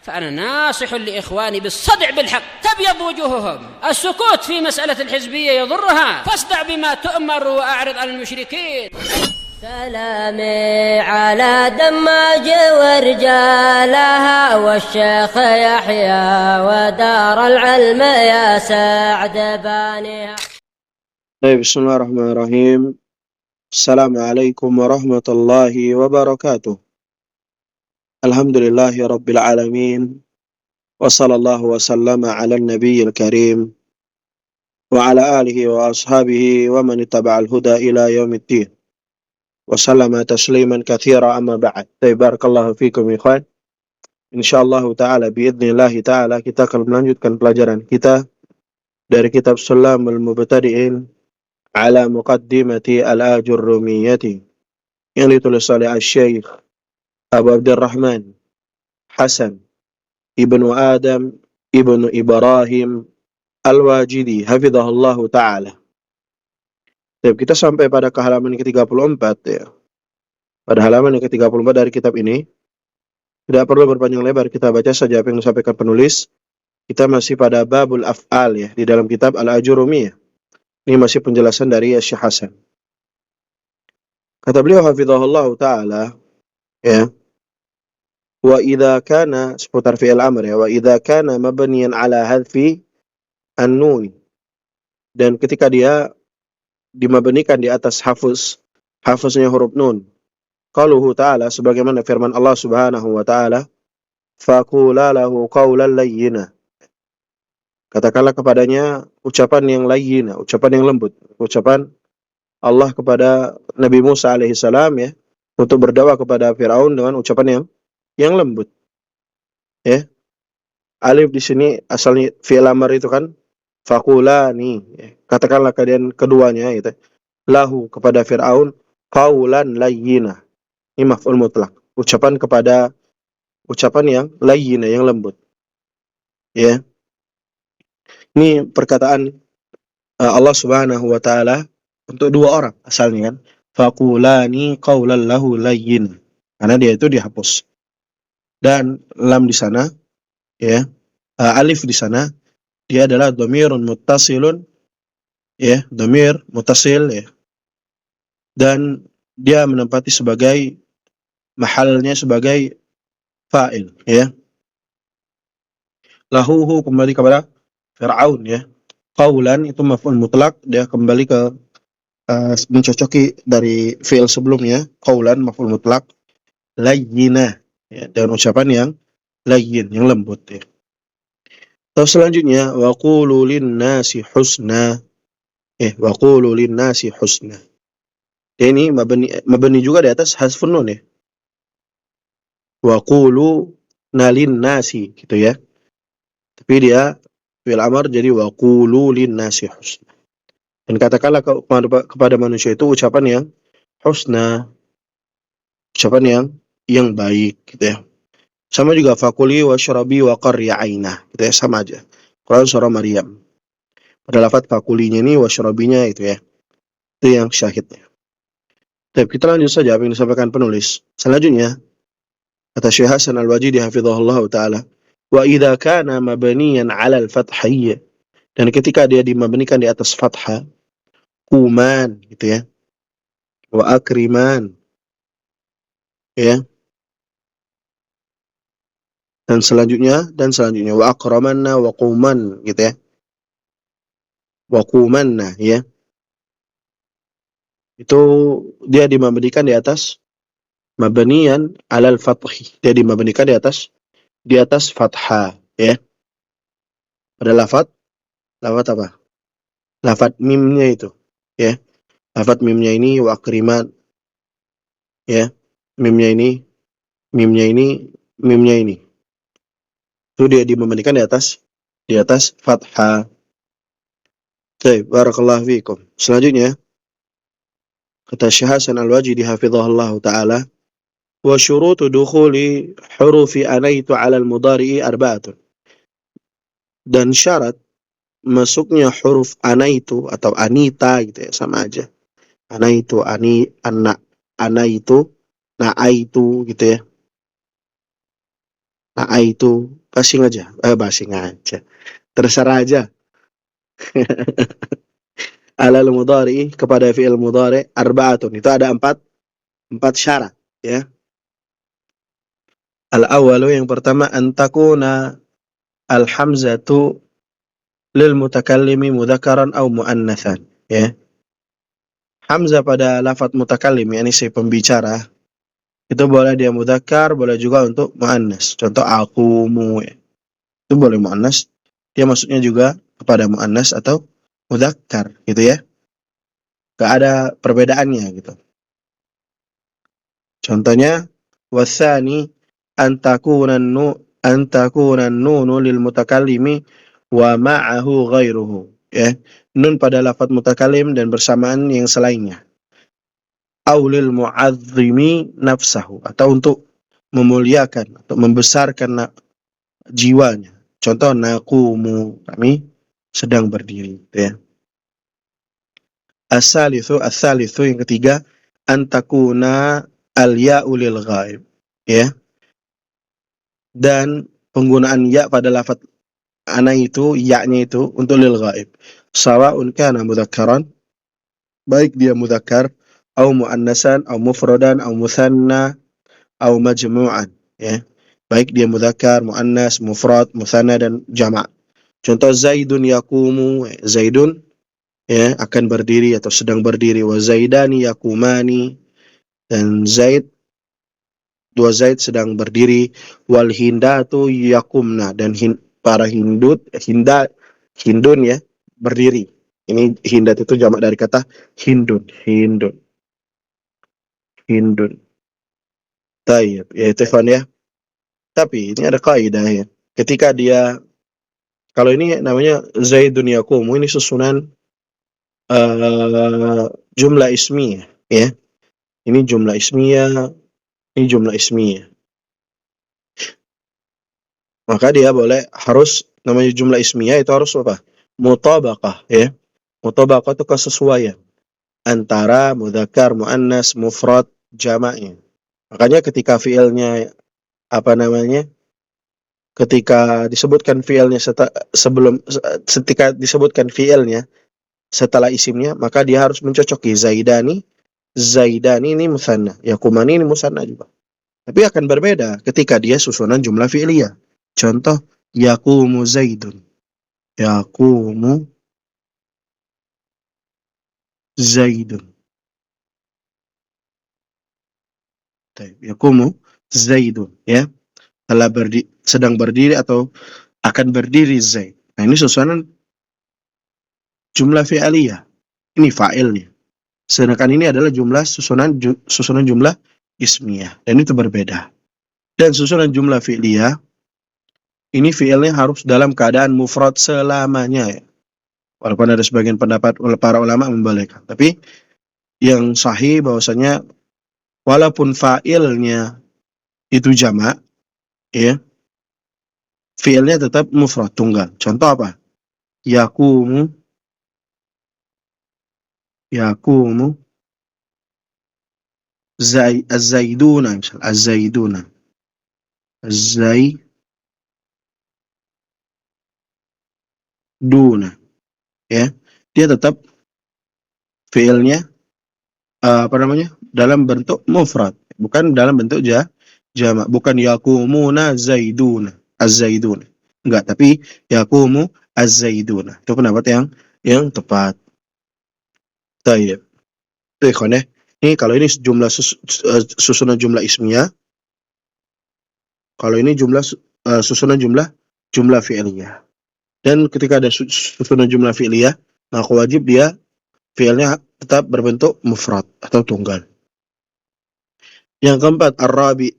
فأنا ناصح لإخواني بالصدع بالحق تبيض وجوههم. السكوت في مسألة الحزبية يضرها، فاصدع بما تؤمر وأعرض عن المشركين. سلامي على دماج ورجالها والشيخ يحيى ودار العلم يا سعد بانيها. بسم الله الرحمن الرحيم. السلام عليكم ورحمة الله وبركاته. الحمد لله رب العالمين، وصلى الله وسلم على النبي الكريم وعلى آله وأصحابه ومن اتبع الهدى إلى يوم الدين وسلم تسليما كثيرا. أما بعد. بارك الله فيكم ikhwan. Insyaallah ta'ala biidznillah ta'ala kita akan melanjutkan pelajaran kita dari kitab Sulamul Mubtadi'in ala Muqaddimati al-Ajurrumiyyati yang ditulis oleh Syekh Abu Abdurrahman Hasan Ibnu Adam Ibnu Ibrahim Al-Wajidi hafizahullahu ta'ala. Kita sampai pada halaman ke-34 ya. Pada halaman yang ke-34 dari kitab ini, tidak perlu berpanjang lebar, kita baca saja apa yang disampaikan penulis. Kita masih pada babul af'al ya, di dalam kitab Al-Ajurrumiyyah. Ini masih penjelasan dari Syekh Hasan. Kata beliau hafizahullahu ta'ala ya, wa idza kana, seputar fi'il amr ya, wa idza kana mabniyan ala hadfi an-nun, dan ketika dia dimabnikan di atas hafuznya huruf nun, qaluhu ta'ala, sebagaimana firman Allah Subhanahu wa ta'ala, faqula lahu qawlan layyina, katakanlah kepadanya ucapan yang layyina, ucapan yang lembut. Ucapan Allah kepada Nabi Musa alaihissalam ya, untuk berdakwah kepada Firaun dengan ucapan yang lembut. Ya. Alif di sini asalnya fi'il amr itu kan faqulani, ya. Katakanlah kalian keduanya gitu. Lahu kepada Firaun qaulan layyina. Ini maf'ul mutlak. Ucapan yang layyina, yang lembut. Ya. Ini perkataan Allah Subhanahu wa ta'ala untuk dua orang asalnya kan. Faqulani qaulan lahu layyin. Karena dia itu dihapus. Dan lam di sana ya, alif di sana dia adalah dhamirun muttasilun ya, dhamir muttasil ya. Dan dia menempati sebagai mahalnya sebagai fa'il ya. Lahuhu kembali kepada Fir'aun ya. Qaulan itu maf'ul mutlak, dia kembali ke mencocoki dari fi'il sebelumnya. Qaulan maf'ul mutlak, layyina ya, dengan ucapan yang layyin, yang lembut ya. Terus selanjutnya wa qulu lin-nasi husna. Wa qulu lin-nasi husna. Ini mabni juga di atas hasfun nun ya. Wa qulu lin-nasi gitu ya. Tapi dia fi'il amr jadi wa qulu lin-nasi husna. Dan katakanlah kepada manusia itu ucapan yang husna, ucapan yang baik gitu ya. Sama juga fakuli washrabi wa qarri ainah, gitu ya, sama aja. Quran surah Maryam. Pada lafaz fakulinya ini washrabinya itu ya. Itu yang syahidnya. Tapi kita lanjut saja apa yang disampaikan penulis. Selanjutnya kata Syekh Hasan Al-Wajidi hafizahullahu taala, wa idza kana mabniyan 'ala al-fathiyya, dan ketika dia dimabnikan di atas fathah, kuman gitu ya. Wa akriman ya. Dan selanjutnya wa akramanna wa quman gitu ya. Wa qumanna ya. Itu dia dimabnikan di atas mabniyan 'alal fathi. Dia dimabnikan di atas fathah ya. Pada lafaz apa? Lafaz mimnya itu ya. Lafaz mimnya ini wa akriman ya. Mimnya ini. Itu dia dimabnikan di atas fathah. Baik, barakallahu fiikum. Selanjutnya kata Syekh Hasan Al-Wajidi hafizahullahu taala, wa syurutu dukhuli hurufi anaitu 'ala al-mudhari'i arba'atun. Dan syarat masuknya huruf anaitu atau anita gitu ya, sama aja. Anaitu, anaitu, naaitu gitu ya. Naaitu basing aja. Basing aja. Terserah aja. Alal mudhari kepada fi'il mudhari arba'atun. Itu ada empat syarat, ya. Al-awwalu yang pertama antakuna al-hamzatu lil mutakallimi mudhakaran aw muannatsan, ya. Hamzah pada lafaz mutakallim, yakni si pembicara, itu boleh dia mudzakkar, boleh juga untuk muannas. Contoh aqumu, ya. Itu boleh muannas, dia maksudnya juga kepada muannas atau mudzakkar, gitu ya. Gak ada perbedaannya gitu. Contohnya wasani antakunan nunu lil mutakallimi wa ma'ahu ghairuhu, ya. Nun pada lafaz mutakallim dan bersamaan yang selainnya. Aulil mu'azzimi nafsahu, atau untuk memuliakan atau membesarkan jiwanya. Contoh naqumu, kami sedang berdiri, ya. As-salitsu yang ketiga antakuna al-ya'u lil ghaib, ya. Dan penggunaan ya pada lafaz ana itu, ya-nya itu untuk lil ghaib. Sawa'un kana mudzakkaran, baik dia mudzakkar, au muannasan, au mufradan, au mutsanna, au majmu'an, ya. Baik dia mudzakkar, muannas, mufrad, mutsanna dan jama'. Contoh Zaidun yaqumu, Zaidun, ya, akan berdiri atau sedang berdiri. Wa Zaidani yaqumani, dan dua Zaid sedang berdiri. Wal hindatu yaqumna, dan para hindun, ya, berdiri. Ini hindat itu jamak dari kata hindun. Tayyib, ya itu ya. Tapi ini ada kaidah, ya. Ketika dia, kalau ini namanya Zaidun yaqumu, ini susunan jumlah ismiyah, ya. Ini jumlah ismiyah, ini jumlah ismiyah. Maka dia harus namanya jumlah ismiyah itu harus apa? Mutabaqah, ya. Mutabaqah itu kesesuaian antara mudzakkar, muannas, mufrad, jamaknya. Makanya ketika fiilnya ketika disebutkan fiilnya ketika disebutkan fiilnya setelah isimnya, maka dia harus mencocoki Zaidani ini musanna, yaqumani ini musanna juga. Tapi akan berbeda ketika dia susunan jumlah fi'liyah. Contoh yaqumu Zaidun. Yaqumu Zaidun. Yaqumu Zaidun, ya. Sedang berdiri atau akan berdiri Zaid. Nah, ini susunan jumlah fi'liyah. Ini fa'ilnya. Sedangkan ini adalah susunan jumlah ismiyah, dan itu berbeda. Dan susunan jumlah fi'liyah ini fi'ilnya harus dalam keadaan mufrad selamanya, ya. Walaupun ada sebagian pendapat para ulama membolehkan, tapi yang sahih bahwasanya walaupun fa'ilnya itu jamak, ya, fi'ilnya tetap mufrad, tunggal. Contoh apa? Yaqumu az-zaiduna, misalnya az-zaiduna, az-zaiduna, ya. Dia tetap fi'ilnya dalam bentuk mufrad, bukan dalam bentuk jamak. Bukan yaqumuna zaiduna, az-zaiduna. Enggak, tapi yaqumu az-zaiduna. Itu pendapat yang tepat. Tayyib. Itu ikhwan, ya. Ini kalau ini susunan jumlah ismiyah. Kalau ini susunan jumlah fi'liyah. Dan ketika ada susunan jumlah fi'liyah, maka wajib dia fi'ilnya tetap berbentuk mufrad atau tunggal. Yang keempat, ar-rabi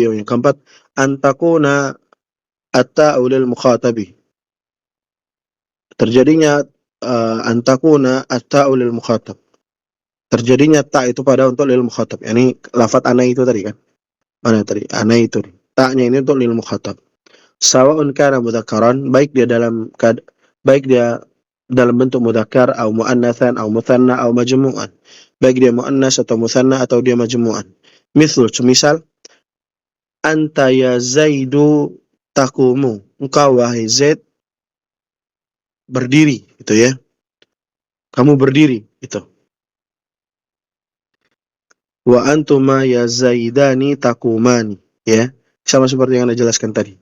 yang keempat, antakuna at-ta'u lil mukhatabi. Terjadinya antakuna at-ta'u lil mukhatab. Terjadinya ta itu pada untuk lil mukhatab. Yani lafaz ana itu tadi kan. Mana tadi? Ana itu. Ta-nya ini untuk lil mukhatab. Sawa'un kana mudzakkaran, baik dia dalam bentuk mudzakkar atau muannatsan atau mutsanna atau majmu'an. Baik dia muannas atau mutsanna atau dia majmu'an. Misal anta ya Zaidu takumu, engkau wahai Zaid berdiri, gitu ya. Kamu berdiri, gitu. Wa antuma ya Zaidani takumani, ya. Sama seperti yang Anda jelaskan tadi.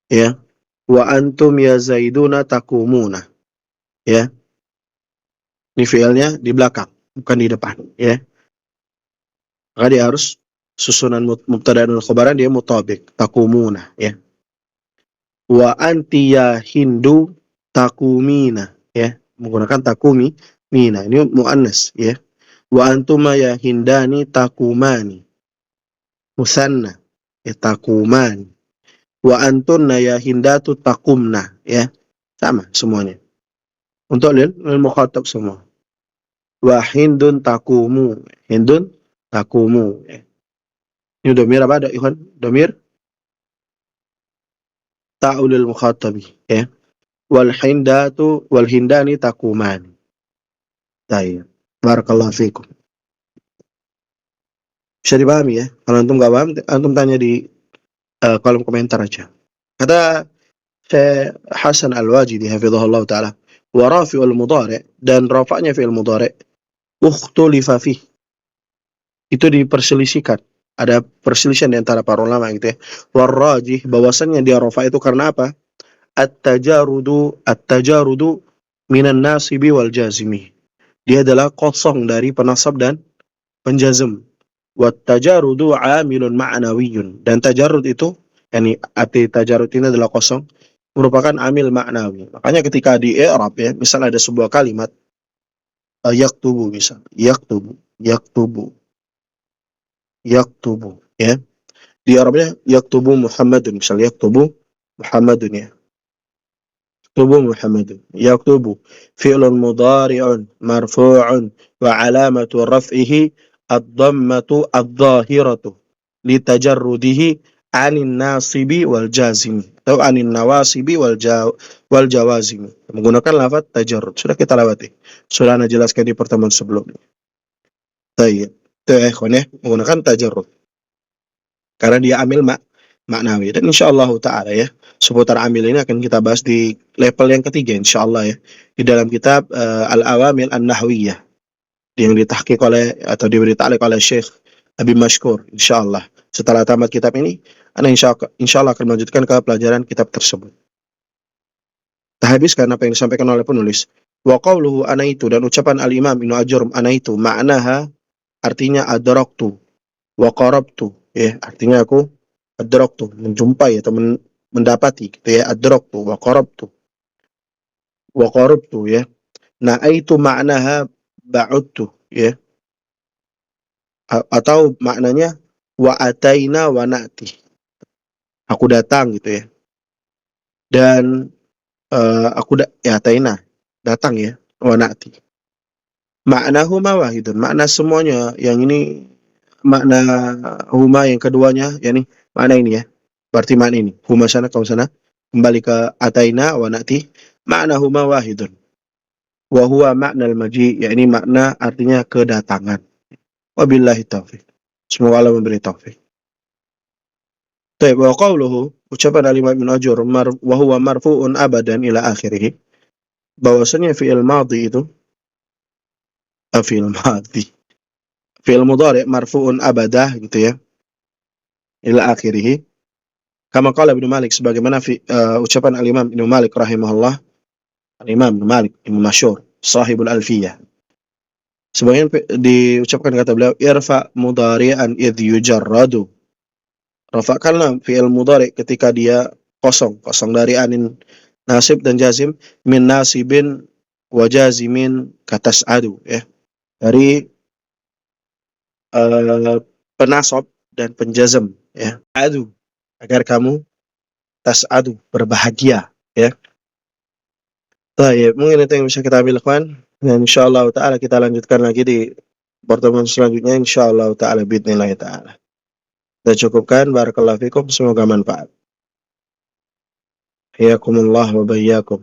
Ya. Wa antum ya Zaiduna takumuna. Ya. Ini fi'ilnya di belakang, bukan di depan, ya. Maka dia harus susunan mubtada dan khabaran dia mutabik, takumuna, ya. Wa anti ya Hindu takumina, ya. Menggunakan takumi mina, ini muannas, ya. Wa antuma ya Hindani takumani, musanna, ya, takumani. Wa antunna ya Hindatu takumna, ya. Sama semuanya. Untuk lil mukhatab semua. Wa Hindun takumu, Hindun takumu, ya. Ini domir apa ada, Ikhwan? Domir ta'ulil mukhatabi, ya. Wal hindani takumani. Baik. Barakallahu fikum. Bisa dipahami ya? Kalau antum nggak paham, antum tanya di kolom komentar aja. Kata Syekh Hasan Al-Wajidi hafizahullah taala, wa rafi'ul mudhari', dan rafa'nya fi'il mudhari' ukhtulifa fih. Itu diperselisihkan. Ada perselisihan di antara para ulama gitu ya. Warrajih, bahwasannya dia rafa' itu karena apa? At-tajarudu minan nasibi wal jazimi. Dia adalah kosong dari penasab dan penjazm. Wat tajarudu amilun ma'nawiyun, dan tajarud itu, yakni arti tajarud ini adalah kosong, merupakan amil maknawi. Makanya ketika di i'rab ya, misal ada sebuah kalimat yaktubu, misal yaktubu ya, di Arabnya yaktubu Muhammadun, misal yaktubu Muhammadun, ya. Yaktubu fi'lun mudhari'un marfu'un wa alamatu raf'ihi ad-dhammatu ad-dhahiratu litajarrudihi anin nasibi wal jazimi atau anin nawasibi wal jawazimi, menggunakan lafaz tajarrud. Sudah kita lewati, sudah Anda jelaskan di pertemuan sebelumnya. Baik, itu ya ikhwan ya, menggunakan tajarrud karena dia amil maknawi. Dan insyaallah taala ya, seputar amil ini akan kita bahas di level yang ketiga insyaallah ya, di dalam kitab Al-Awamil An-Nahwiyah yang ditahqiq oleh atau diberi ta'liq oleh Syekh Abi Mashkur. Insyaallah setelah tamat kitab ini, Anda insyaallah akan melanjutkan ke pelajaran kitab tersebut. Kita habiskan apa yang disampaikan oleh penulis. Wa qawluhu anaitu, dan ucapan Al-Imam Ibnu Ajurrum anaitu, maknaha artinya adraktu wa qarabtu, ya, artinya aku adraktu, menjumpai atau mendapati gitu ya, adraktu wa qarabtu ya. Na'aitu maknaha ba'udtu, ya, atau maknanya wa ataina wa na'ti, aku datang gitu ya, dan ataina, datang ya, wa na'ti. Maknahuma wahidun, makna semuanya yang ini, makna huma yang keduanya, yakni makna ini ya, berarti makna ini huma sana kau sana, kembali ke ataina wa na'ti, makna huma wahidun wa huwa makna al-maji', yakni makna artinya kedatangan. Wabillahi taufiq, semoga Allah memberi taufik. Baik, wa qawluhu, ucapan Al-Imam Ibnu Ajurrum, wa huwa marfu'un abadan ila akhirih, bahwasanya fi'il madhi itu fi'il mudhari' marfu'un abadah gitu ya, ila akhirih, kama qala Ibnu Malik, sebagaimana ucapan Al-Imam Ibnu Malik rahimahullah, Al-Imam Ibnu Malik Ibnu Masyhur sahibul Alfiyah, sebagian diucapkan kata beliau, irfa mudhari'an idh yujarradu, rafa'kanlah fi'il mudhari' ketika dia kosong dari anin nasib dan jazim, min nasibin wa jazimin katas'adu, ya, dari penasab dan penjazm, ya, adu, agar kamu tas'adu, berbahagia, ya. Baik, mungkin itu yang bisa kita ambil kawan, dan insyaallah taala kita lanjutkan lagi di pertemuan selanjutnya insyaallah taala biidznillah taala. Kita cukupkan, barakallahu fikum, semoga manfaat. Hayakumullah wa bayyakum.